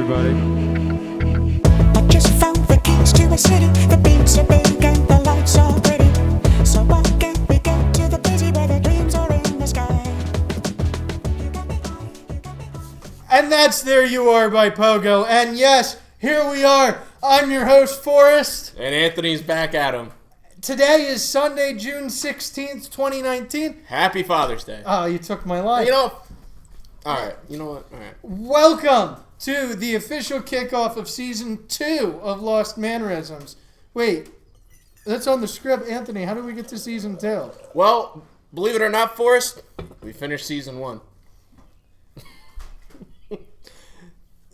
everybody. I just found the keys to a city. The beats are big and the lights are pretty. So why can't we get to the busy where the dreams are in the sky? And that's There You Are by Pogo. And yes, here we are. I'm your host, Forrest. And Anthony's back at him. Today is Sunday, June 16th, 2019. Happy Father's Day. Oh, you took my line. You know, alright, you know what? Alright. Welcome to the official kickoff of Season 2 of Lost Mannerisms. Wait, that's on the script. Anthony, how did we get to Season 2? Well, believe it or not, Forrest, we finished Season 1.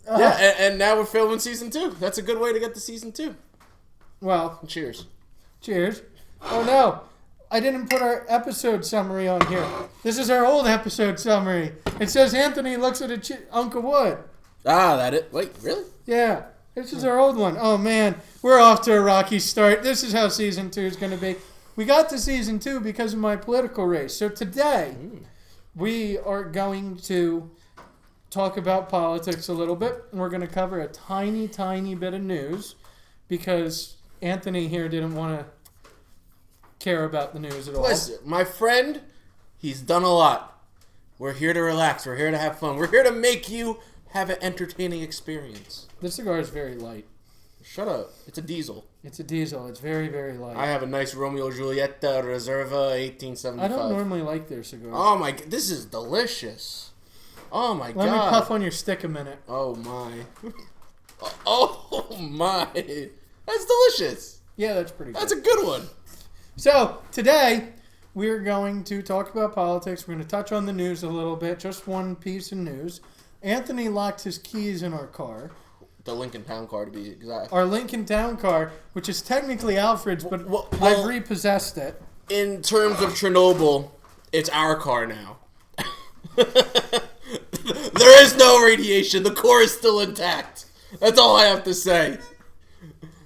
Yeah, and now we're filming Season 2. That's a good way to get to Season 2. Well, Cheers. cheers. Oh no, I didn't put our episode summary on here. This is our old episode summary. It says Anthony looks at Uncle Wood. Ah, that it? Wait, really? Yeah, this is our old one. Oh man, we're off to a rocky start. This is how Season 2 is going to be. We got to Season 2 because of my political race. So today, we are going to talk about politics a little bit. We're going to cover a tiny, tiny bit of news because Anthony here didn't want to care about the news at all. Listen, my friend, he's done a lot. We're here to relax. We're here to have fun. We're here to make you have an entertaining experience. This cigar is very light. Shut up. It's a diesel. It's a diesel. It's very, very light. I have a nice Romeo Julieta Reserva 1875. I don't normally like their cigars. Oh my, this is delicious. Oh my God. Let me puff on your stick a minute. Oh my. Oh my. That's delicious. Yeah, that's pretty good. That's a good one. So, today, we're going to talk about politics. We're going to touch on the news a little bit. Just one piece of news. Anthony locked his keys in our car. The Lincoln Town car, to be exact. Our Lincoln Town car, which is technically Alfred's, but Well, I've repossessed it. In terms of Chernobyl, it's our car now. There is no radiation. The core is still intact. That's all I have to say.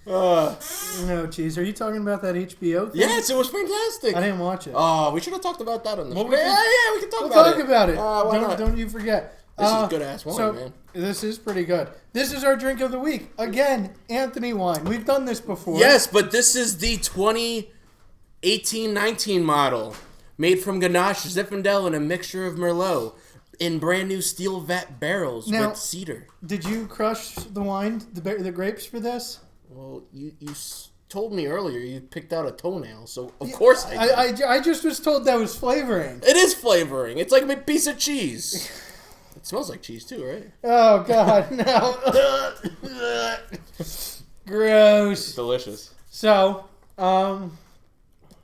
No, jeez. Are you talking about that HBO thing? Yes, it was fantastic. I didn't watch it. Oh, we should have talked about that on the show. we can- Yeah, we can talk We'll about it. talk about it. Why not? Don't you forget. This is good-ass wine, so, man. This is pretty good. This is our drink of the week. Again, Anthony wine. We've done this before. Yes, but this is the 2018-19 model. Made from Ganache, Zinfandel, and a mixture of Merlot. In brand new steel vat barrels Now, with cedar. Did you crush the wine, the grapes for this? Well, you told me earlier you picked out a toenail, so of course I did. I just was told that was flavoring. It is flavoring. It's like a piece of cheese. It smells like cheese too, right? Oh, God, no. Gross. Delicious. So,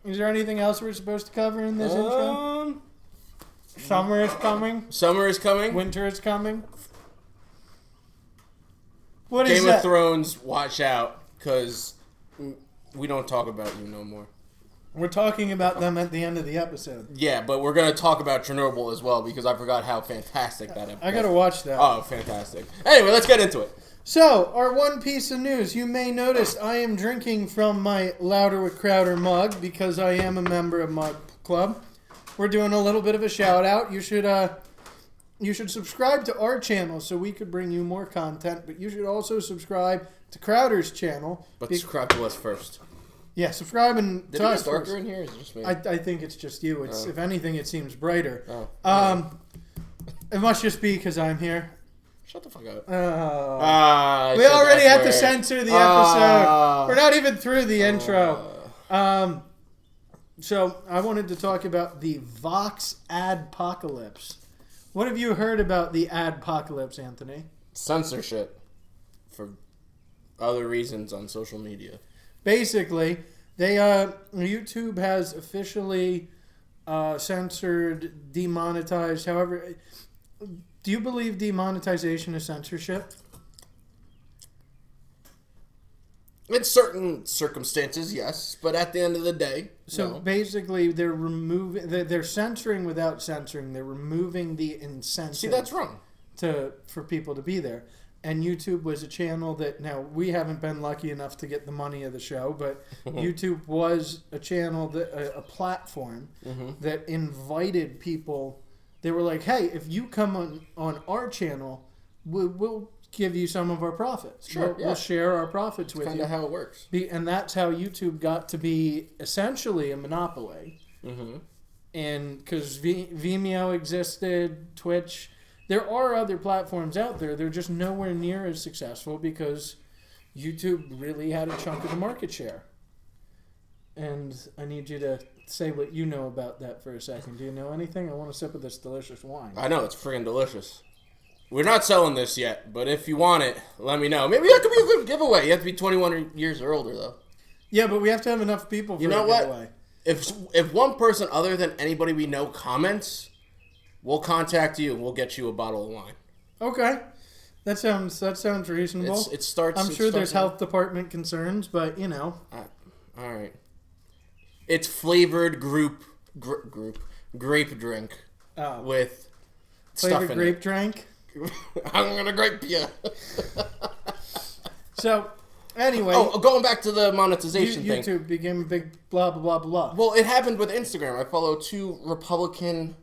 is there anything else we're supposed to cover in this intro? Summer is coming. Summer is coming. Winter is coming. What is Game that? of Thrones, watch out, because we don't talk about you no more. We're talking about them at the end of the episode. Yeah, but we're going to talk about Chernobyl as well, because I forgot how fantastic that episode. I gotta watch that. Oh, fantastic. Anyway, let's get into it. So, our one piece of news. You may notice I am drinking from my Louder with Crowder mug because I am a member of Mug Club. We're doing a little bit of a shout out. You should subscribe to our channel so we could bring you more content, but you should also subscribe to Crowder's channel. But subscribe to us first. Yeah, subscribe and Did to it us get darker first. in here? Or is it just me? I think it's just you. It's if anything, it seems brighter. Oh. It must just be because I'm here. Shut the fuck up. We already had to censor the episode. We're not even through the intro. So I wanted to talk about the Vox Adpocalypse. What have you heard about the Adpocalypse, Anthony? Censorship for other reasons on social media. Basically, YouTube has officially censored, demonetized. However, do you believe demonetization is censorship? In certain circumstances, yes, but at the end of the day, So no. basically, they're censoring without censoring. They're removing the incentive. See, that's wrong. For people to be there. And YouTube was a channel that, now we haven't been lucky enough to get the money of the show, but YouTube was a channel, a platform that invited people. They were like, hey, if you come on our channel, we'll give you some of our profits. Sure, We'll share our profits with Kind you. of how it works. And that's how YouTube got to be essentially a monopoly. Mm-hmm. And because Vimeo existed, Twitch, there are other platforms out there. They're just nowhere near as successful because YouTube really had a chunk of the market share. And I need you to say what you know about that for a second. Do you know anything? I want to sip of this delicious wine. I know, it's freaking delicious. We're not selling this yet, but if you want it, let me know. Maybe that could be a good giveaway. You have to be 21 years or older, though. Yeah, but we have to have enough people for You know a what? giveaway. If one person other than anybody we know comments, we'll contact you and we'll get you a bottle of wine. Okay. That sounds reasonable. It starts. I'm sure there's health department concerns, but you know. All right. It's flavored grape drink with stuff Flavored in grape it. drink. I'm gonna grape you. So, anyway. Oh, going back to the monetization thing. YouTube became a big blah blah blah blah. Well, it happened with Instagram. I follow 2 Republican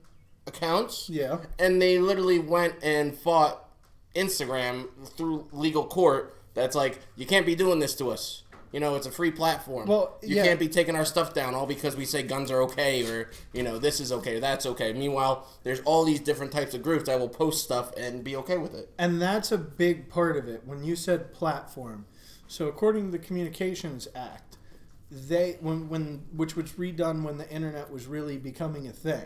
accounts. Yeah. And they literally went and fought Instagram through legal court. That's like, you can't be doing this to us. You know, it's a free platform. Well, you can't be taking our stuff down all because we say guns are okay or, you know, this is okay, that's okay. Meanwhile, there's all these different types of groups that will post stuff and be okay with it. And that's a big part of it. When you said platform, so according to the Communications Act, which was redone when the internet was really becoming a thing,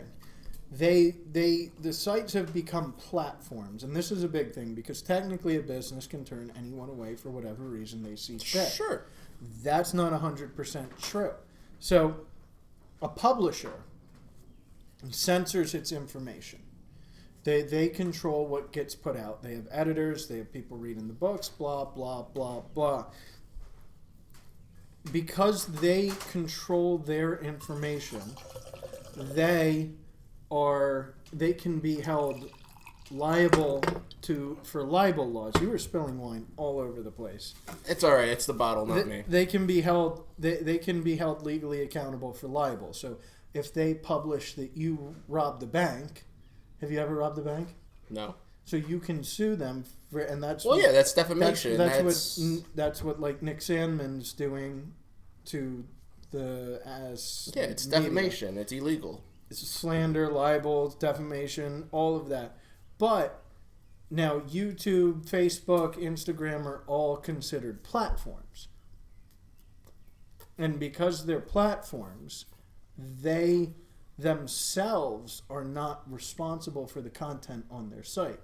the sites have become platforms, and this is a big thing because technically a business can turn anyone away for whatever reason they see fit. Sure. That's not 100% true. So a publisher censors its information. They control what gets put out. They have editors, they have people reading the books, blah, blah, blah, blah. Because they control their information, they can be held liable for libel laws. You were spilling wine all over the place. It's all right. It's the bottle, not me. They can be held. They can be held legally accountable for libel. So if they publish that you robbed the bank, have you ever robbed the bank? No. So you can sue them for, and that's that's defamation. That's what like Nick Sandman's doing to the it's defamation. It's illegal. It's slander, libel, defamation, all of that. But now YouTube, Facebook, Instagram are all considered platforms. And because they're platforms, they themselves are not responsible for the content on their site.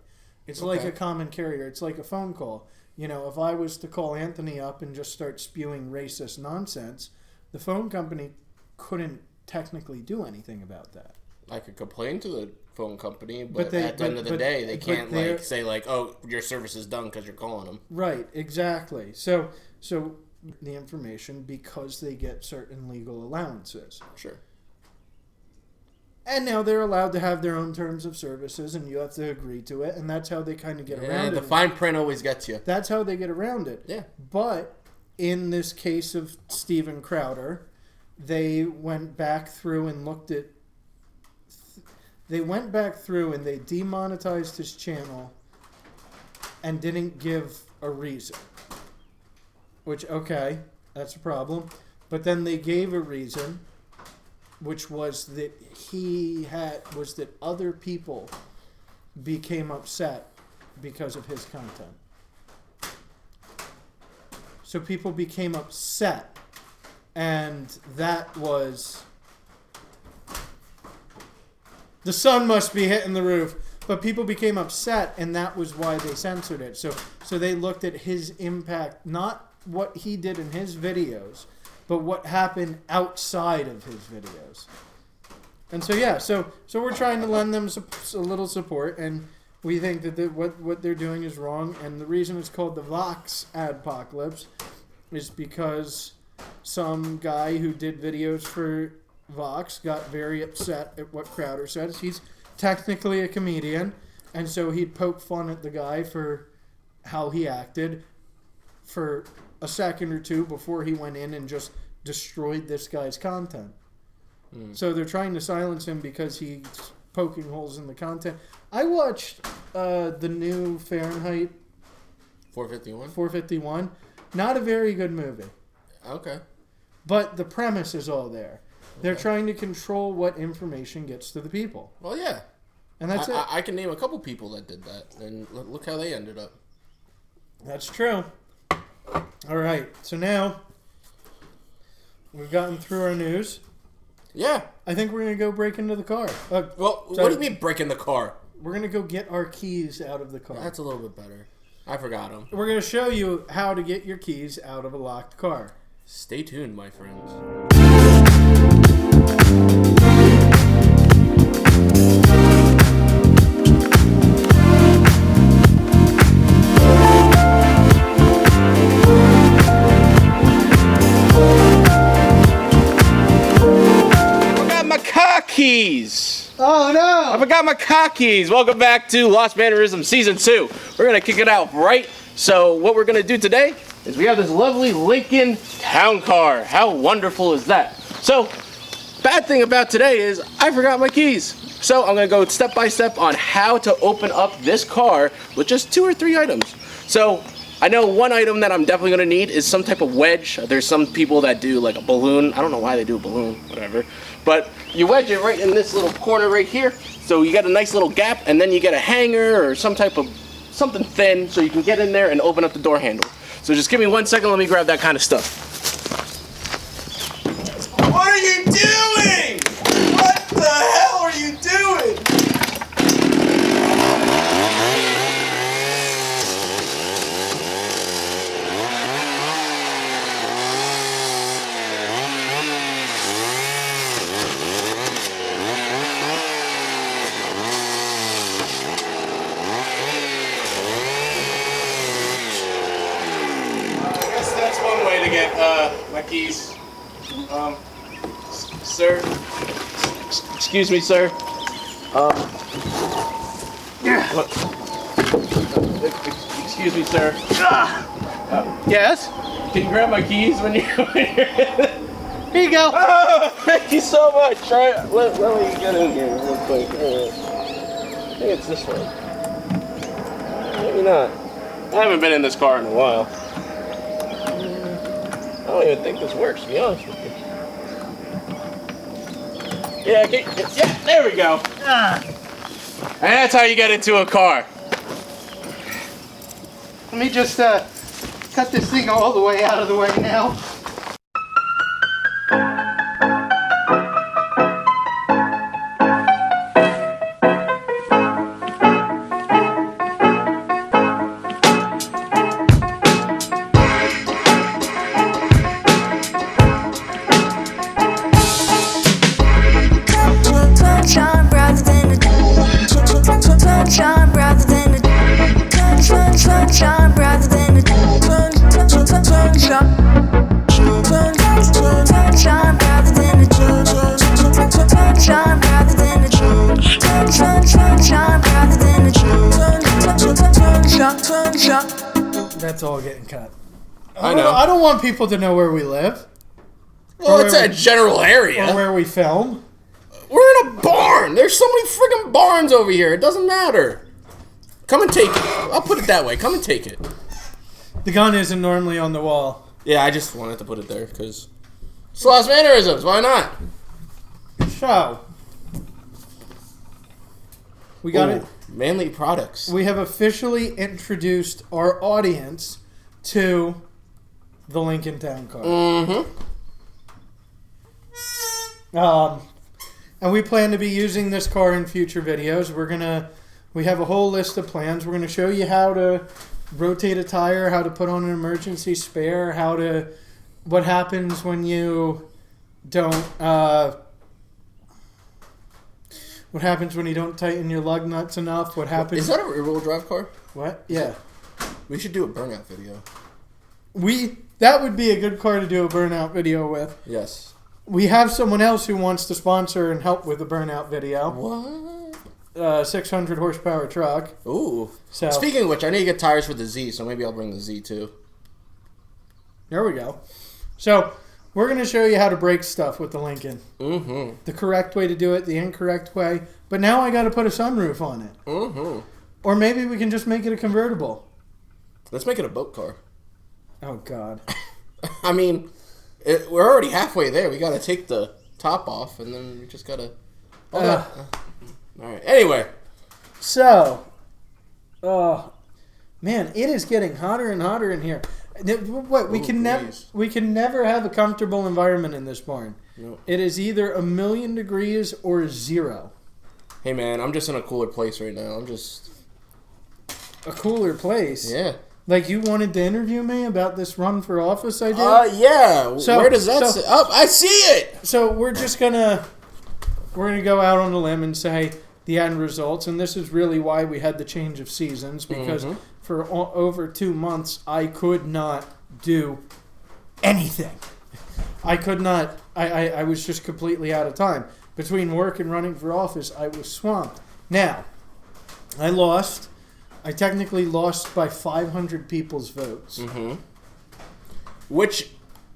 It's like a common carrier. It's like a phone call. You know, if I was to call Anthony up and just start spewing racist nonsense, the phone company couldn't technically do anything about that. I could complain to the phone company, but at the end of the day, they can't say oh, your service is done because you're calling them. Right, exactly. So the information because they get certain legal allowances. Sure. And now they're allowed to have their own terms of services, and you have to agree to it, and that's how they kind of get around it. The fine print always gets you. That's how they get around it. Yeah. But in this case of Steven Crowder, they went back through and looked at. They went back through and they demonetized his channel and didn't give a reason. Which, okay, that's a problem. But then they gave a reason, which was that that other people became upset because of his content. So people became upset, and that was... The sun must be hitting the roof. But people became upset, and that was why they censored it. So they looked at his impact, not what he did in his videos, but what happened outside of his videos. And so we're trying to lend them a little support, and we think that what they're doing is wrong. And the reason it's called the Vox Adpocalypse is because some guy who did videos for Vox got very upset at what Crowder said. He's technically a comedian, and so he'd poke fun at the guy for how he acted for a second or two before he went in and just destroyed this guy's content. So they're trying to silence him because he's poking holes in the content. I watched the new Fahrenheit 451? 451. Not a very good movie. Okay. But the premise is all there. They're trying to control what information gets to the people. Well, yeah. And that's it. I can name a couple people that did that, and look how they ended up. That's true. All right. So now we've gotten through our news. Yeah. I think we're going to go break into the car. Well, what do you mean break in the car? We're going to go get our keys out of the car. That's a little bit better. I forgot them. We're going to show you how to get your keys out of a locked car. Stay tuned, my friends. Keys. Oh no! I forgot my car keys. Welcome back to Lost Mannerisms Season 2. We're going to kick it out right. So what we're going to do today is we have this lovely Lincoln Town Car. How wonderful is that? So, bad thing about today is I forgot my keys. So I'm going to go step by step on how to open up this car with just 2 or 3 items. So I know one item that I'm definitely going to need is some type of wedge. There's some people that do like a balloon. I don't know why they do a balloon, whatever. But you wedge it right in this little corner right here. So you get a nice little gap, and then you get a hanger or some type of something thin so you can get in there and open up the door handle. So just give me 1 second, let me grab that kind of stuff. What are you doing? What the hell are you doing? One way to get my keys. Sir. Excuse me, sir. Excuse me, sir. Yes? Can you grab my keys when you're Here you go. Oh, thank you so much. Let me get in here real quick. I think it's this way. Maybe not. I haven't been in this car in a while. I don't even think this works, to be honest with you. Yeah, yeah, there we go. And that's how you get into a car. Let me just cut this thing all the way out of the way now. That's all getting cut. I know. I don't want people to know where we live. Well, it's a general area. Or where we film. We're in a barn. There's so many friggin' barns over here. It doesn't matter. Come and take it. I'll put it that way. Come and take it. The gun isn't normally on the wall. Yeah, I just wanted to put it there because it's Lost Mannerisms. Why not? So, we got it. Manly products. We have officially introduced our audience to the Lincoln Town Car. And we plan to be using this car in future videos. We have a whole list of plans. We're gonna show you how to rotate a tire, how to put on an emergency spare, what happens when you don't. What happens when you don't tighten your lug nuts enough? What happens? Is that a rear-wheel drive car? What? Yeah. We should do a burnout video. That would be a good car to do a burnout video with. Yes. We have someone else who wants to sponsor and help with the burnout video. What? 600 horsepower truck. Ooh. So speaking of which, I need to get tires for the Z, so maybe I'll bring the Z too. There we go. So we're going to show you how to break stuff with the Lincoln. Mm-hmm. The correct way to do it, the incorrect way. But now I got to put a sunroof on it. Mm-hmm. Or maybe we can just make it a convertible. Let's make it a boat car. Oh, God. I mean, we're already halfway there. We got to take the top off, and then we just got to... all right. Anyway. So, man, it is getting hotter and hotter in here. What we can never have a comfortable environment in this barn. Nope. It is either 1,000,000 degrees or 0. Hey, man, I'm just in a cooler place right now. I'm just... A cooler place? Yeah. Like, you wanted to interview me about this run for office I did? Yeah. So, where does that sit? Oh, I see it! So, we're gonna go out on a limb and say the end results, and this is really why we had the change of seasons, because for over 2 months, I could not do anything. I could not, I was just completely out of time. Between work and running for office, I was swamped. Now, I technically lost by 500 people's votes. Which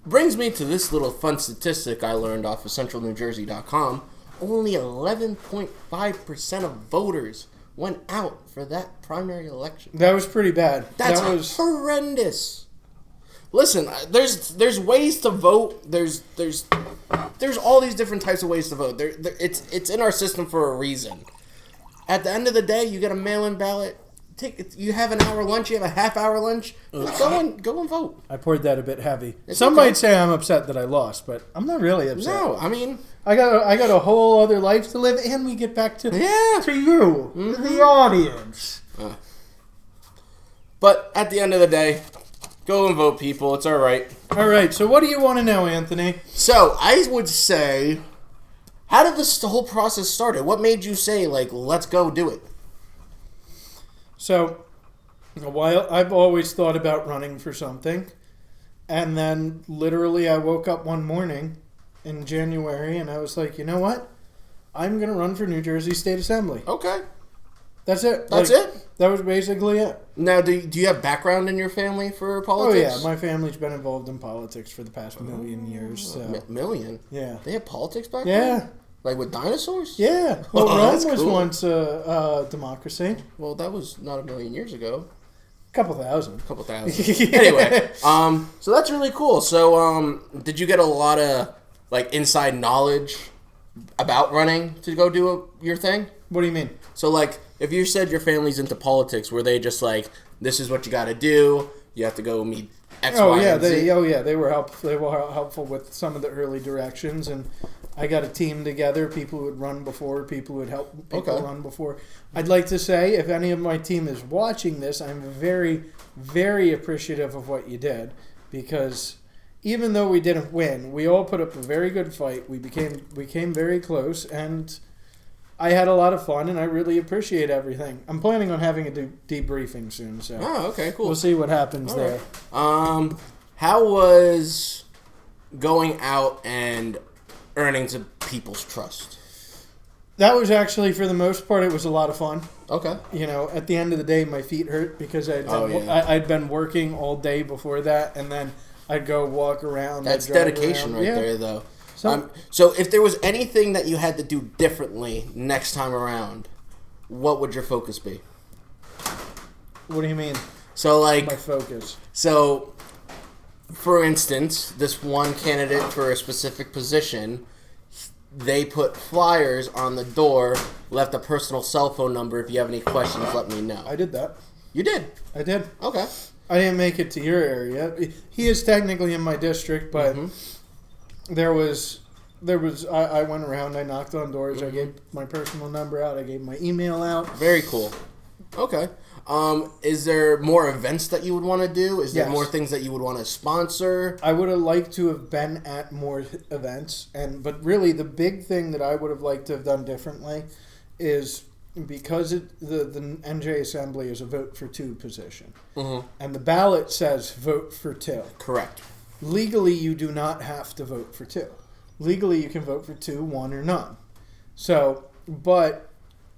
brings me to this little fun statistic I learned off of centralnewjersey.com. Only 11.5% of voters went out for that primary election. That was pretty bad. That was horrendous. Listen, there's ways to vote. There's all these different types of ways to vote. It's in our system for a reason. At the end of the day, you get a mail-in ballot. You have an hour lunch. You have a half-hour lunch. Go and vote. I poured that a bit heavy. Some might say I'm upset that I lost, but I'm not really upset. No, I mean, I got a whole other life to live, and we get back to you, the audience. But at the end of the day, go and vote, people. It's all right. All right. So what do you want to know, Anthony? So I would say, how did this whole process start? What made you say, like, let's go do it? So, while I've always thought about running for something, and then literally I woke up one morning in January and I was like, you know what? I'm going to run for New Jersey State Assembly. Okay. That's it. That's it? That was basically it. Now, do you have background in your family for politics? Oh, yeah. My family's been involved in politics for the past million years. So. Million? Yeah. They have politics back then? Yeah. Like with dinosaurs? Yeah. Well, Rome was once a democracy. Well, that was not 1,000,000 years ago. Couple thousand. Anyway, so that's really cool. So, did you get a lot of like inside knowledge about running to go do your thing? What do you mean? So, like, if you said your family's into politics, were they just like, this is what you got to do? You have to go meet X, Y, and Z? They were helpful with some of the early directions, and I got a team together, people who would run before, people who would help people run before. I'd like to say, if any of my team is watching this, I'm very, very appreciative of what you did, because even though we didn't win, we all put up a very good fight. We came very close, and I had a lot of fun, and I really appreciate everything. I'm planning on having a debriefing soon, so okay, cool. We'll see what happens all there. Right. How was going out and earning some people's trust? That was actually, for the most part, it was a lot of fun. Okay. You know, at the end of the day, my feet hurt because I'd been working all day before that, and then I'd go walk around. That's dedication there, though. So if there was anything that you had to do differently next time around, what would your focus be? What do you mean? So, like... My focus. So, for instance, this one candidate for a specific position, they put flyers on the door, left a personal cell phone number. If you have any questions, let me know. I did that. You did? I did. Okay. I didn't make it to your area. He is technically in my district, but there was I went around, I knocked on doors, I gave my personal number out, I gave my email out. Very cool. Okay. Is there more events that you would want to do? Is there more things that you would want to sponsor? I would have liked to have been at more events, but really the big thing that I would have liked to have done differently is because the NJ Assembly is a vote for two position, and the ballot says vote for two. Correct. Legally, you do not have to vote for two. Legally, you can vote for two, one, or none. So, but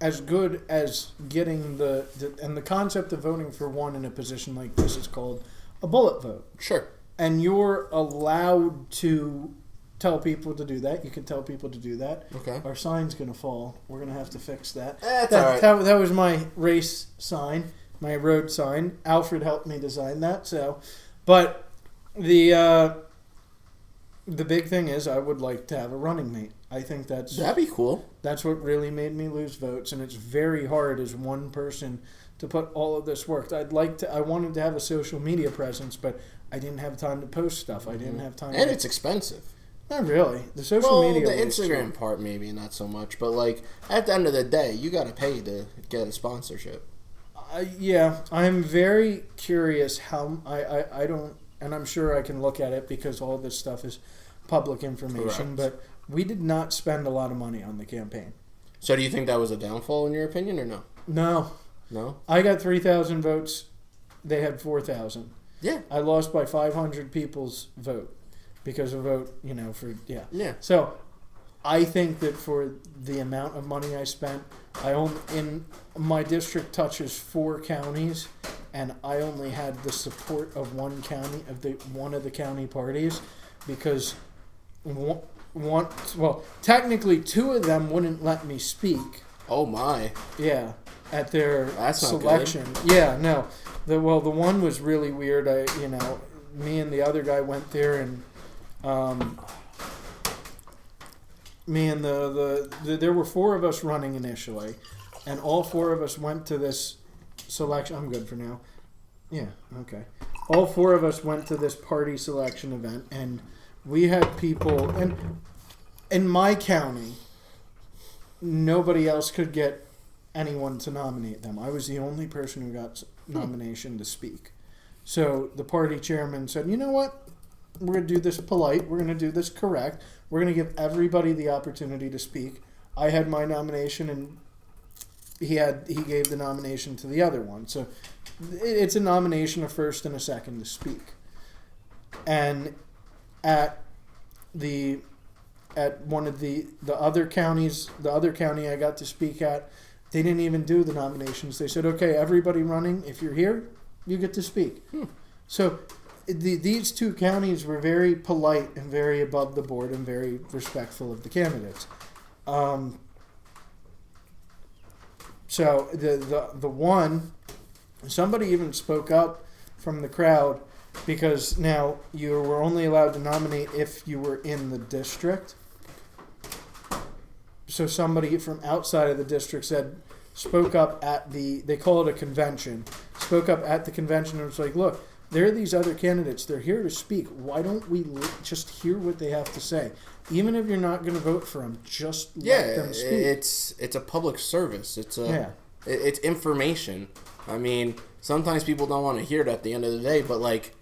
as good as getting the concept of voting for one in a position like this is called a bullet vote. Sure. And you're allowed to tell people to do that. You can tell people to do that. Okay. Our sign's going to fall. We're going to have to fix that. That's all right. That was my race sign. my road sign. Alfred helped me design that. So, but the big thing is I would like to have a running mate. I think That'd be cool. That's what really made me lose votes, and it's very hard as one person to put all of this work. I wanted to have a social media presence, but I didn't have time to post stuff. I didn't have time. And it's expensive. Not really. The social media. The Instagram part maybe not so much, but like at the end of the day, you got to pay to get a sponsorship. Yeah, I'm very curious how I don't, and I'm sure I can look at it because all this stuff is public information. Correct. But we did not spend a lot of money on the campaign. So do you think that was a downfall in your opinion, or no? No. No. I got 3,000 votes. They had 4,000. Yeah. I lost by 500 people's vote because of vote, yeah. Yeah. So I think that for the amount of money I spent, in my district touches 4 counties, and I only had the support of one of the county parties because technically 2 of them wouldn't let me speak. Oh my. Yeah, at their That's not selection. good. Yeah, no. The one was really weird. Me and the other guy went there, and there were 4 of us running initially, and all 4 of us went to this selection. I'm good for now. Yeah, okay. All 4 of us went to this party selection event, and we had people, and in my county, nobody else could get anyone to nominate them. I was the only person who got nomination to speak. So the party chairman said, you know what? We're going to do this polite. We're going to do this correct. We're going to give everybody the opportunity to speak. I had my nomination, and he gave the nomination to the other one. So it's a nomination, a first and a second to speak. And at one of the other counties, the other county I got to speak at, they didn't even do the nominations. They said, okay, everybody running, if you're here, you get to speak. So these 2 counties were very polite and very above the board and very respectful of the candidates. So the one, somebody even spoke up from the crowd, because now you were only allowed to nominate if you were in the district. So somebody from outside of the district spoke up at they call it a convention, spoke up at the convention and was like, look, there are these other candidates. They're here to speak. Why don't we just hear what they have to say? Even if you're not going to vote for them, just let them speak. It's a public service. It's information. I mean, sometimes people don't want to hear it at the end of the day, but like,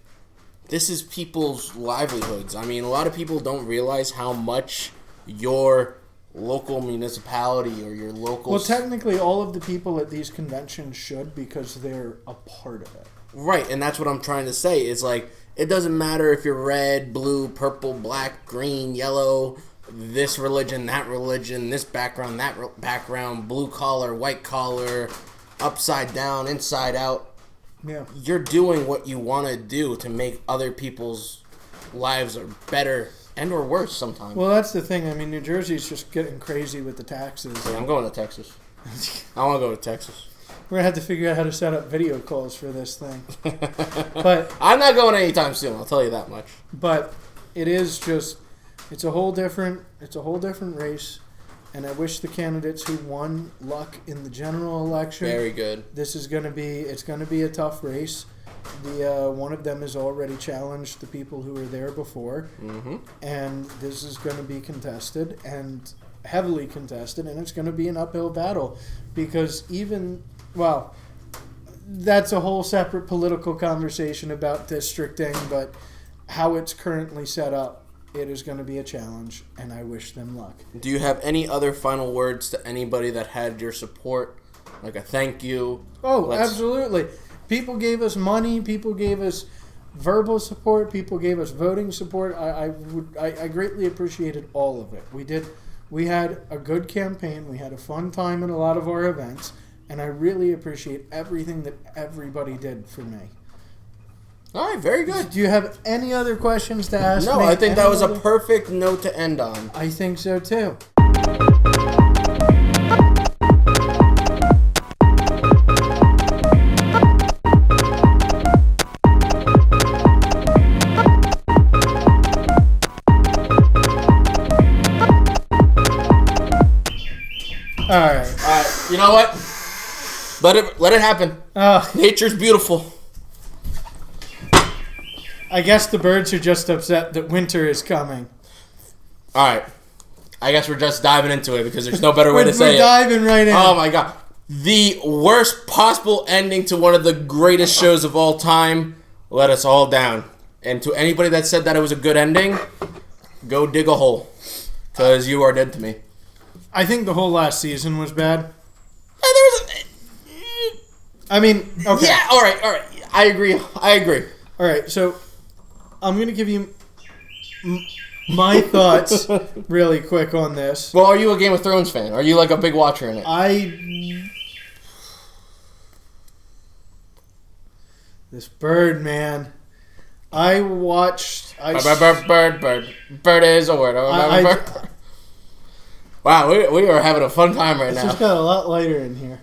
this is people's livelihoods. I mean, a lot of people don't realize how much your local municipality or your local... Well, technically, all of the people at these conventions should, because they're a part of it. Right, and that's what I'm trying to say. It's like, it doesn't matter if you're red, blue, purple, black, green, yellow, this religion, this background, that background, blue collar, white collar, upside down, inside out. Yeah. You're doing what you want to do to make other people's lives better and or worse sometimes. Well, that's the thing. I mean, New Jersey's just getting crazy with the taxes. Yeah, I'm going to Texas. I want to go to Texas. We're going to have to figure out how to set up video calls for this thing. But I'm not going anytime soon, I'll tell you that much. But it is just, it's a whole different race. And I wish the candidates who won luck in the general election. Very good. It's going to be a tough race. One of them has already challenged the people who were there before. Mm-hmm. And this is going to be contested and heavily contested, and it's going to be an uphill battle because that's a whole separate political conversation about districting, but how it's currently set up, it is going to be a challenge, and I wish them luck. Do you have any other final words to anybody that had your support? Like a thank you? Oh, absolutely. People gave us money. People gave us verbal support. People gave us voting support. I greatly appreciated all of it. We had a good campaign. We had a fun time at a lot of our events, and I really appreciate everything that everybody did for me. All right, very good. Do you have any other questions to ask me? No, I think that was a perfect note to end on. I think so too. right. You know what? Let it happen. Nature's beautiful. I guess the birds are just upset that winter is coming. All right. I guess we're just diving into it because there's no better way to say it. We're diving right in. Oh my god. The worst possible ending to one of the greatest shows of all time let us all down. And to anybody that said that it was a good ending, go dig a hole. Because you are dead to me. I think the whole last season was bad. Okay. Yeah, all right. I agree. All right, so I'm going to give you my thoughts really quick on this. Well, are you a Game of Thrones fan? Are you like a big watcher in it? This bird, man. I watched... Bird is a word. Wow, we are having a fun time right now. It's just got a lot lighter in here.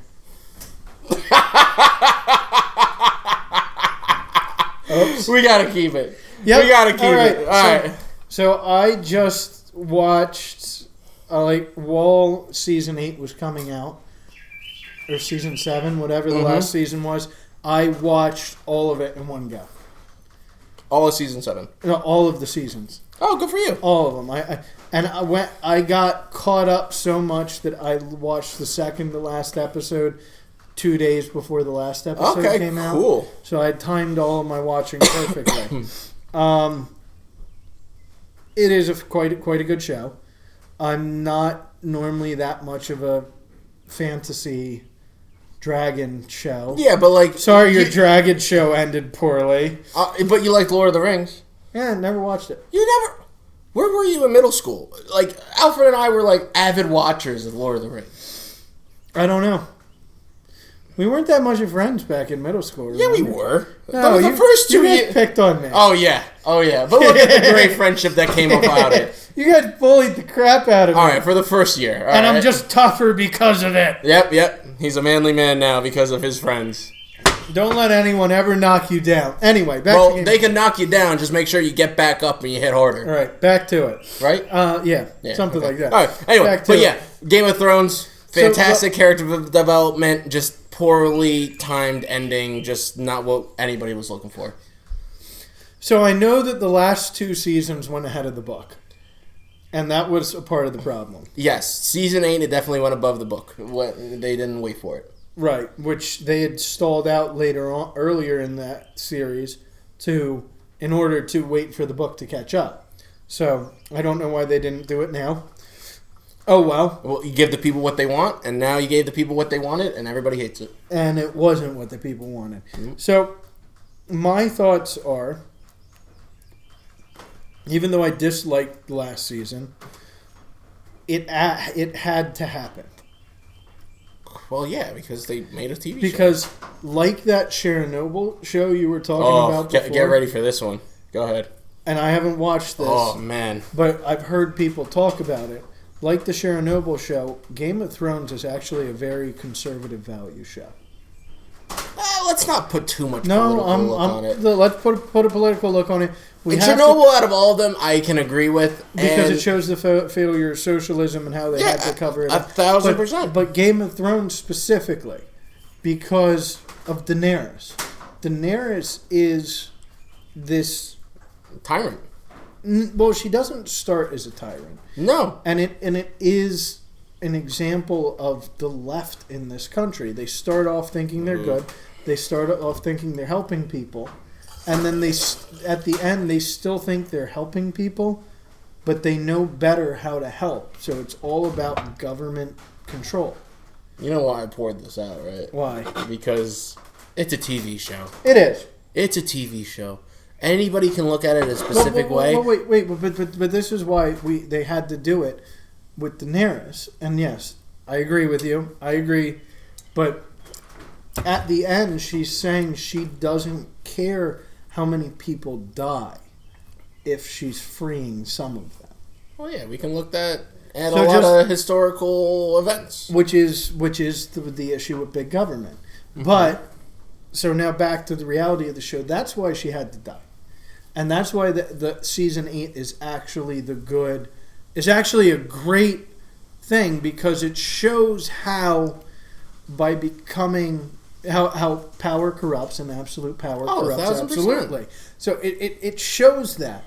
Oops. We gotta keep it. Yep. We gotta keep it. All right. So I just watched, while season 8 was coming out, or season 7, whatever the last season was, I watched all of it in one go. All of season 7? No, all of the seasons. Oh, good for you. All of them. I got caught up so much that I watched the second to last episode 2 days before the last episode came out. Cool. So I timed all of my watching perfectly. It is quite a good show. I'm not normally that much of a fantasy dragon show. Yeah, but like... Sorry, your dragon show ended poorly. But you liked Lord of the Rings. Yeah, never watched it. You never... Where were you in middle school? Like, Alfred and I were like avid watchers of Lord of the Rings. I don't know. We weren't that much of friends back in middle school. Remember? Yeah, we were. No, the first 2 years... You guys picked on me. Oh, yeah. But look at the great friendship that came about it. You guys bullied the crap out of me. All right, for the first year. And I'm just tougher because of it. Yep. He's a manly man now because of his friends. Don't let anyone ever knock you down. Anyway, back to Well, they can knock you down. Just make sure you get back up and you hit harder. All right, back to it. Right? Yeah, something like that. All right. Anyway, Game of Thrones, fantastic character development, just poorly timed ending, just not what anybody was looking for. So I know that the last 2 seasons went ahead of the book. And that was a part of the problem. Yes. Season 8, it definitely went above the book. They didn't wait for it. Right, which they had stalled out earlier in that series in order to wait for the book to catch up. So I don't know why they didn't do it now. Oh well. Well, you give the people what they want, and now you gave the people what they wanted, and everybody hates it. And it wasn't what the people wanted. Mm-hmm. So my thoughts are, even though I disliked last season, it had to happen. Well, yeah, because they made a TV show. Because, like that Chernobyl show you were talking about before. Get ready for this one. Go ahead. And I haven't watched this. Oh, man. But I've heard people talk about it. Like the Chernobyl show, Game of Thrones is actually a very conservative value show. Let's not put too much political look on it. Let's put a political look on it. Chernobyl, out of all of them, I can agree with. Because it shows the failure of socialism and how they had to cover it. 1,000%. But Game of Thrones specifically, because of Daenerys. Daenerys is this... tyrant. Well, she doesn't start as a tyrant. No. And it is an example of the left in this country. They start off thinking they're good. They start off thinking they're helping people. And then at the end, they still think they're helping people, but they know better how to help. So it's all about government control. You know why I poured this out, right? Why? Because it's a TV show. It is. It's a TV show. Anybody can look at it a specific way. Wait, but this is why they had to do it with Daenerys. And yes, I agree with you. I agree. But at the end, she's saying she doesn't care how many people die if she's freeing some of them. Well, yeah, we can look at a lot of historical events. Which is the issue with big government. Mm-hmm. But, so now back to the reality of the show. That's why she had to die. And that's why the season 8 is actually a great thing because it shows how by becoming how power corrupts and absolute power corrupts 1000%. absolutely. So it shows that.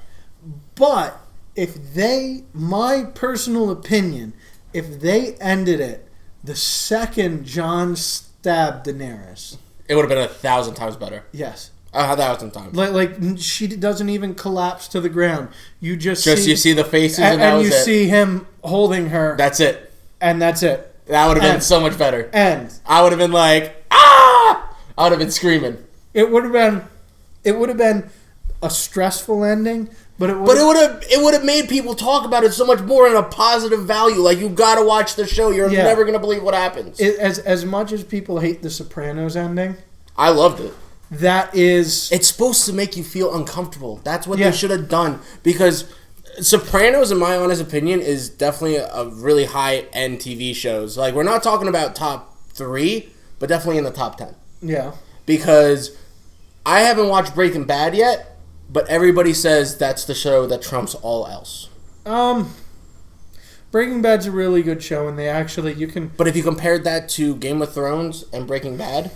But if they, my personal opinion, if they ended it the second Jon stabbed Daenerys, it would have been 1,000 times better. yes. 1,000 times. Like she doesn't even collapse to the ground. You just you see the faces and you see him holding her. That's it. And that's it. That would have been so much better. And I would have been like, ah! I would have been screaming. It would have been a stressful ending, but it would have made people talk about it so much more in a positive value. Like, you got to watch the show. You're never going to believe what happens. As much as people hate the Sopranos ending, I loved it. It's supposed to make you feel uncomfortable. That's what they should have done, because Sopranos, in my honest opinion, is definitely a really high-end TV shows. Like, we're not talking about top 3, but definitely in the top 10. Yeah. Because I haven't watched Breaking Bad yet, but everybody says that's the show that trumps all else. Breaking Bad's a really good show, and you can. But if you compared that to Game of Thrones and Breaking Bad,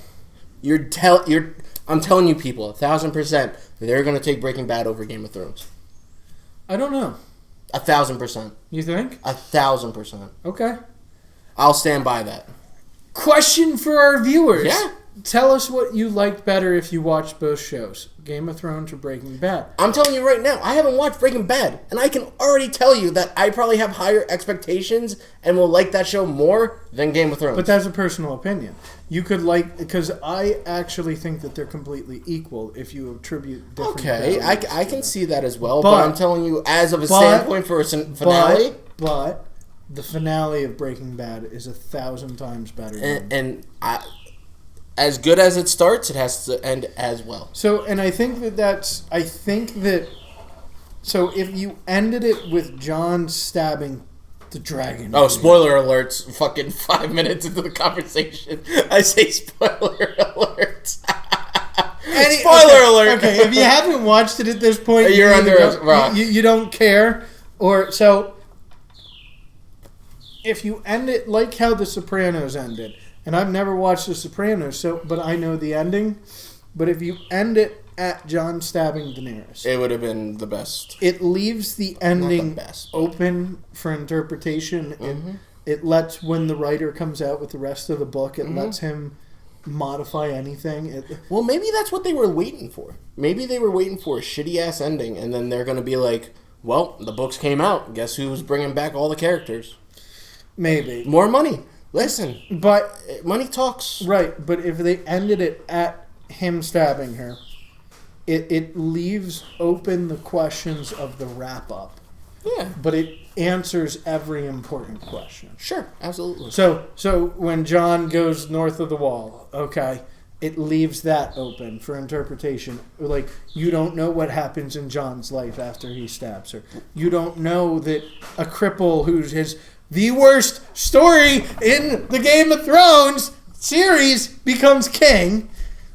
I'm telling you, people, 1,000%, they're going to take Breaking Bad over Game of Thrones. I don't know. 1,000%. You think? 1,000%. Okay. I'll stand by that. Question for our viewers. Yeah. Tell us what you liked better if you watched both shows, Game of Thrones or Breaking Bad. I'm telling you right now, I haven't watched Breaking Bad, and I can already tell you that I probably have higher expectations and will like that show more than Game of Thrones. But that's a personal opinion. You could because I actually think that they're completely equal if you attribute different values. I can see that as well, but I'm telling you, as of a standpoint for a finale. But the finale of Breaking Bad is 1,000 times better. As good as it starts, it has to end as well. So, and I think that so if you ended it with Jon stabbing the dragon. Oh, spoiler alerts. Fucking 5 minutes into the conversation, I say spoiler alerts. Spoiler alert. Okay, if you haven't watched it at this point, you're under a rock. You don't care. So, if you end it like how The Sopranos ended, and I've never watched The Sopranos, but I know the ending. But if you end it at Jon stabbing Daenerys, it would have been the best. It leaves the ending open for interpretation. Mm-hmm. It lets, when the writer comes out with the rest of the book, it lets him modify anything. Well, maybe that's what they were waiting for. Maybe they were waiting for a shitty-ass ending, and then they're going to be like, well, the books came out. Guess who's bringing back all the characters? Maybe. More money. Listen, but money talks. Right, but if they ended it at him stabbing her, it leaves open the questions of the wrap-up. Yeah. But it answers every important question. Sure, absolutely. So when Jon goes north of the wall, okay, it leaves that open for interpretation. Like, you don't know what happens in Jon's life after he stabs her. You don't know that a cripple who's the worst story in the Game of Thrones series becomes king.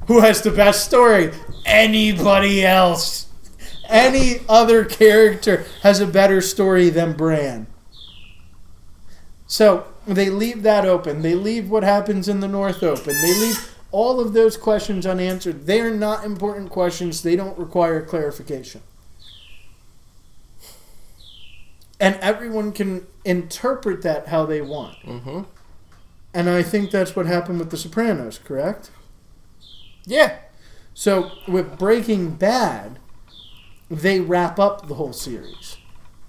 Who has the best story? Anybody else. Any other character has a better story than Bran. So they leave that open. They leave what happens in the North open. They leave all of those questions unanswered. They are not important questions. They don't require clarification. And everyone can interpret that how they want. Mm-hmm. And I think that's what happened with The Sopranos, correct? Yeah. So with Breaking Bad, they wrap up the whole series.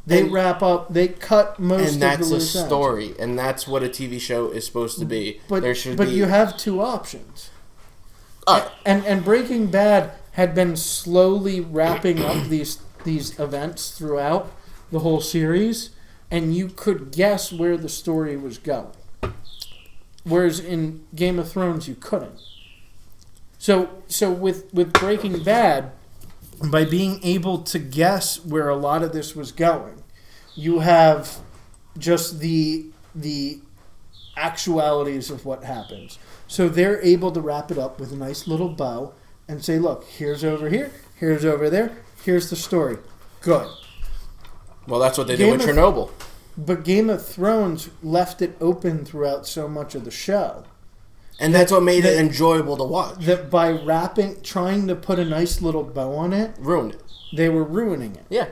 They cut most of the loose ends. And that's a story. And that's what a TV show is supposed to be. But you have two options. And Breaking Bad had been slowly wrapping up these events throughout the whole series, and you could guess where the story was going. Whereas in Game of Thrones, you couldn't. So with Breaking Bad, by being able to guess where a lot of this was going, you have just the actualities of what happens. So they're able to wrap it up with a nice little bow and say, look, here's over here, here's over there, here's the story. Good. Well, that's what they did with Chernobyl. But Game of Thrones left it open throughout so much of the show. And that's what made it enjoyable to watch. That by trying to put a nice little bow on it, Ruined it. they were ruining it. Yeah.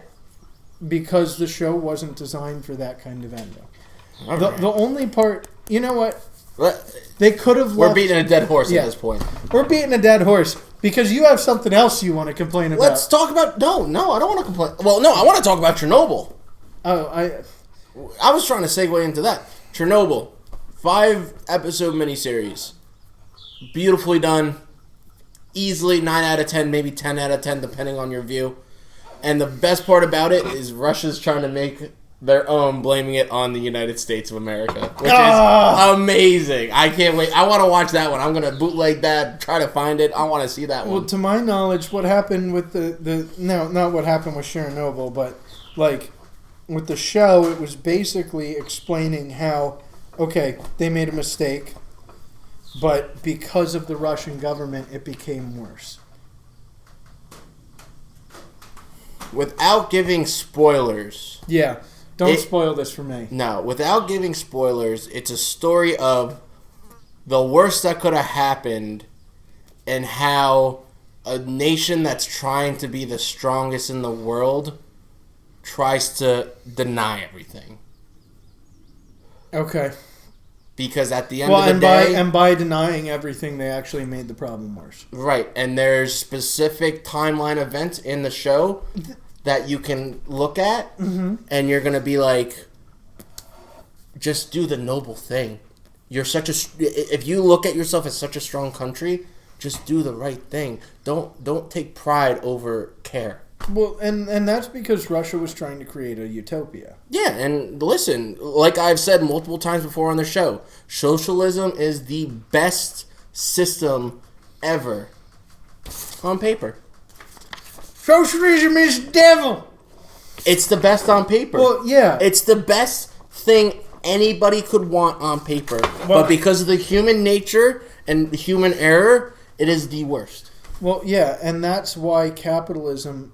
Because the show wasn't designed for that kind of ending. All The, right. the only part, you know what? Let- They could have We're left... beating a dead horse Yeah. at this point. We're beating a dead horse because you have something else you want to complain about. Let's talk about... No, I don't want to complain. Well, no, I want to talk about Chernobyl. Oh, I was trying to segue into that. Chernobyl. 5-episode miniseries. Beautifully done. Easily 9 out of 10, maybe 10 out of 10, depending on your view. And the best part about it is Russia's trying to make their own, blaming it on the United States of America, which is amazing. I can't wait. I want to watch that one. I'm going to bootleg that, try to find it. I want to see that Well, one. to my knowledge, what happened with no, not what happened with Chernobyl, but like with the show, it was basically explaining how, okay, they made a mistake, but because of the Russian government, it became worse. Without giving spoilers... Yeah, don't spoil this for me. No, without giving spoilers, it's a story of the worst that could have happened and how a nation that's trying to be the strongest in the world tries to deny everything. Okay. Because at the end of the day... by denying everything, they actually made the problem worse. Right, and there's specific timeline events in the show that you can look at, and you're going to be like, just do the noble thing. You're such a... If you look at yourself as such a strong country, just do the right thing. Don't take pride over care. Well, and that's because Russia was trying to create a utopia. Yeah, and listen, like I've said multiple times before on the show, socialism is the best system ever on paper. Socialism is devil! It's the best on paper. Well, yeah. It's the best thing anybody could want on paper. But because of the human nature and the human error, it is the worst. Well, yeah, and that's why capitalism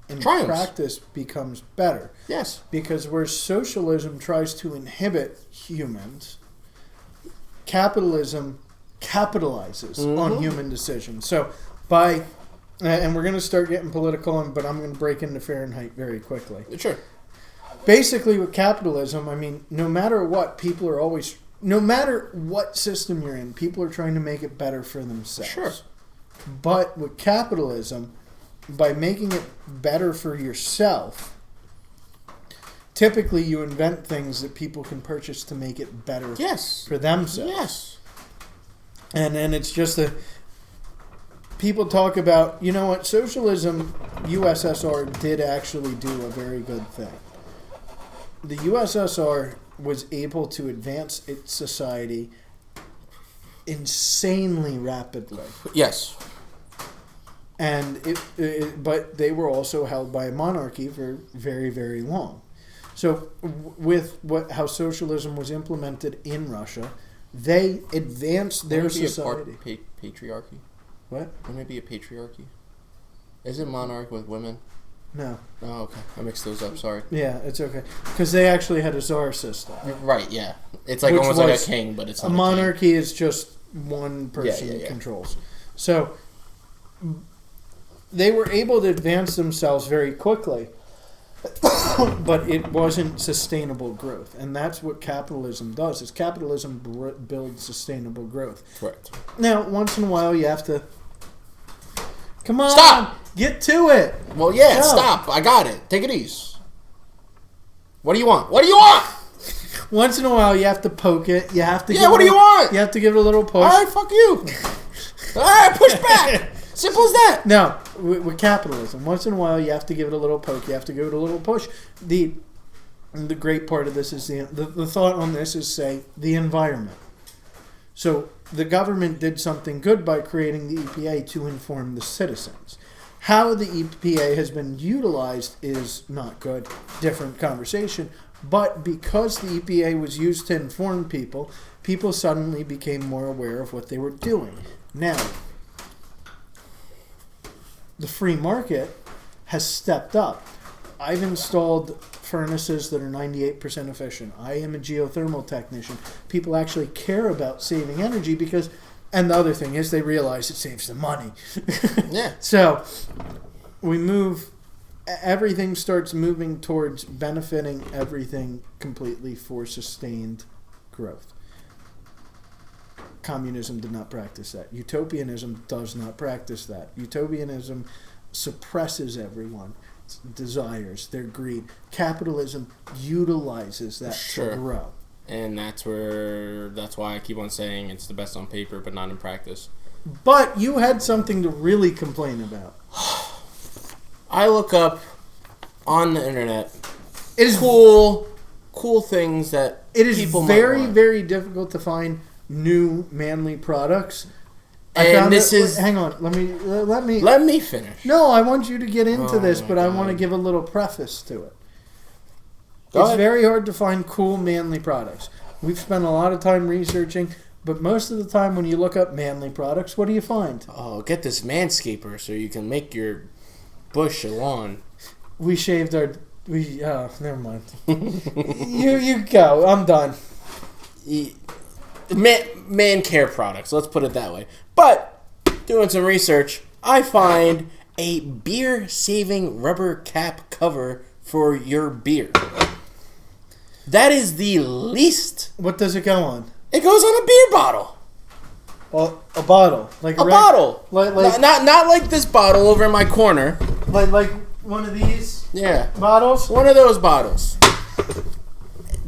in Triumphs. practice becomes better. Yes. Because where socialism tries to inhibit humans, capitalism capitalizes on human decisions. So by... and we're going to start getting political, but I'm going to break into Fahrenheit very quickly. Sure. Basically, with capitalism, I mean, no matter what, people are always... No matter what system you're in, people are trying to make it better for themselves. Sure. But with capitalism, by making it better for yourself, typically you invent things that people can purchase to make it better for themselves. Yes. And then it's just people talk about, you know what, socialism, USSR did actually do a very good thing. The USSR was able to advance its society insanely rapidly. Yes. And but they were also held by a monarchy for very, very long. So with how socialism was implemented in Russia, they advanced their society. Patriarchy. What? Wouldn't it be a patriarchy? Isn't monarch with women? No. Oh, okay. I mixed those up. Sorry. Yeah, it's okay. Because they actually had a czar system. Right. Yeah. It's like Which almost like a was- king, but it's not A monarchy is just one person yeah. controls. So they were able to advance themselves very quickly, but it wasn't sustainable growth. And that's what capitalism does, is capitalism builds sustainable growth. Correct. Now, once in a while, you have to... Come on! Stop! Get to it! Well, yeah. No. Stop. I got it. Take it easy. What do you want? What do you want? Once in a while, you have to poke it. You have to. Yeah, what do you want? You have to give it a little push. All right, fuck you. All right, push back. Simple as that. Now, with capitalism, once in a while, you have to give it a little poke. You have to give it a little push. The great part of this is the thought on this is, say, the environment. So the government did something good by creating the EPA to inform the citizens. How the EPA has been utilized is not good. Different conversation. But because the EPA was used to inform people, people suddenly became more aware of what they were doing. Now, the free market has stepped up. I've installed furnaces that are 98% efficient. I am a geothermal technician. People actually care about saving energy because, and the other thing is they realize it saves them money. Yeah. So everything starts moving towards benefiting everything completely for sustained growth. Communism did not practice that. Utopianism does not practice that. Utopianism suppresses everyone's desires, their greed. Capitalism utilizes that to grow. And that's why I keep on saying it's the best on paper, but not in practice. But you had something to really complain about. I look up on the internet It is cool things that It is people very, might want. very difficult to find new manly products. And this is... Hang on. Let me... Let me finish. No, I want you to get into this, my but I God. want to give a little preface to it. Go It's ahead. very hard to find cool manly products. We've spent a lot of time researching, but most of the time when you look up manly products, what do you find? Oh, get this manscaper so you can make your bush a lawn. We shaved our... never mind. you go. I'm done. Man care products, let's put it that way. But, doing some research, I find a beer-saving rubber cap cover for your beer. That is the least... What does it go on? It goes on a beer bottle. Well, a bottle. Like A bottle. Like Not like this bottle over in my corner. like one of these Yeah. bottles? One of those bottles.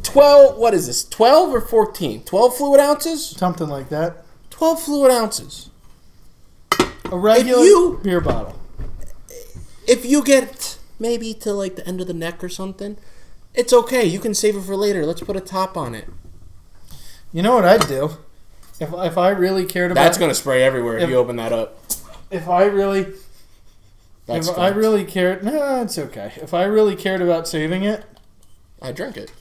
12, what is this? 12 or 14? 12 fluid ounces? Something like that. 12 fluid ounces. A regular you- beer bottle. If you get maybe to like the end of the neck or something, it's okay. You can save it for later. Let's put a top on it. You know what I'd do? If I really cared about... That's going to spray everywhere if If- you open that up. If I really... That's if I really cared... No, it's okay. If I really cared about saving it... I drink it.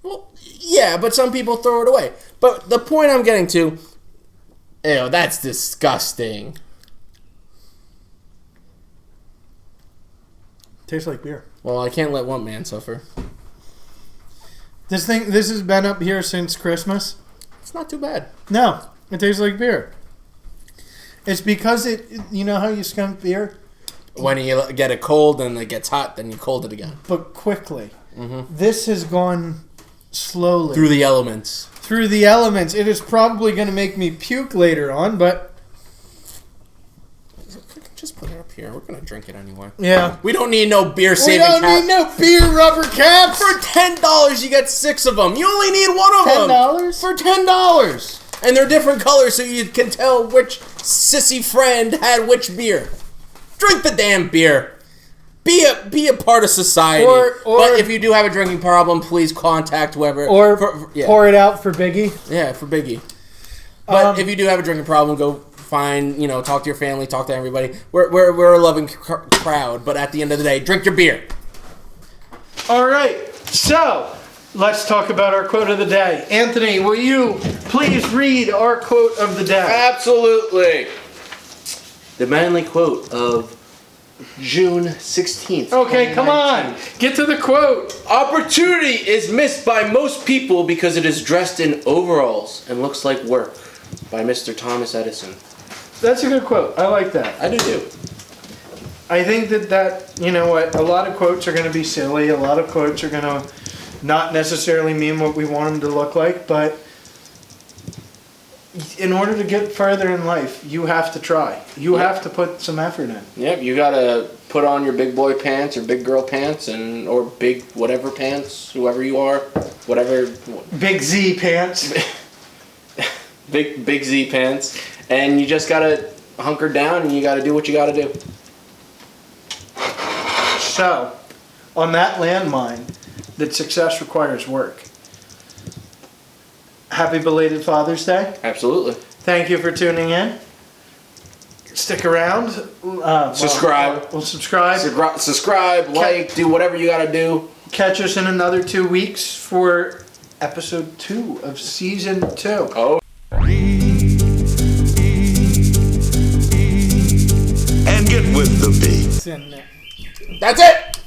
Well, yeah, but some people throw it away. But the point I'm getting to... Ew, that's disgusting. Tastes like beer. Well, I can't let one man suffer. This has been up here since Christmas. It's not too bad. No, it tastes like beer. It's because it... You know how you skunk beer? When you get it cold and it gets hot, then you cold it again. But quickly. Mm-hmm. This has gone slowly. Through the elements. Through the elements. It is probably going to make me puke later on, but... Just put it up here. We're going to drink it anyway. Yeah. We don't need no beer We saving don't cap. need no beer rubber caps! For $10, you get 6 of them. You only need one of them. $10? For $10. And they're different colors so you can tell which sissy friend had which beer. Drink the damn beer. Be a part of society. Or- but if you do have a drinking problem, please contact whoever. Or yeah. pour it out for Biggie. Yeah, for Biggie. But if you do have a drinking problem, go find, talk to your family, talk to everybody. We're a loving crowd, but at the end of the day, drink your beer. All right, so let's talk about our quote of the day. Anthony, will you please read our quote of the day? Absolutely. The manly quote of June 16th. Okay, come on. Get to the quote. Opportunity is missed by most people because it is dressed in overalls and looks like work. By Mr. Thomas Edison. That's a good quote. I like that. I do too. I think that, you know what, a lot of quotes are going to be silly. A lot of quotes are going to not necessarily mean what we want them to look like, but in order to get further in life, you have to try. You have to put some effort in. Yep, you gotta put on your big boy pants or big girl pants or big whatever pants, whoever you are, whatever. Big Z pants. Big Z pants, and you just gotta hunker down and you gotta do what you gotta do. So, on that landmine, that success requires work. Happy belated Father's Day. Absolutely. Thank you for tuning in. Stick around. Subscribe. We'll subscribe. Subscribe, like, do whatever you gotta do. Catch us in another 2 weeks for episode 2 of season 2. Oh. And get with the beat. It's in there. That's it.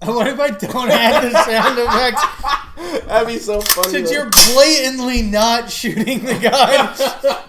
What if I don't add the sound effects? That'd be so funny. Since you're blatantly not shooting the guy.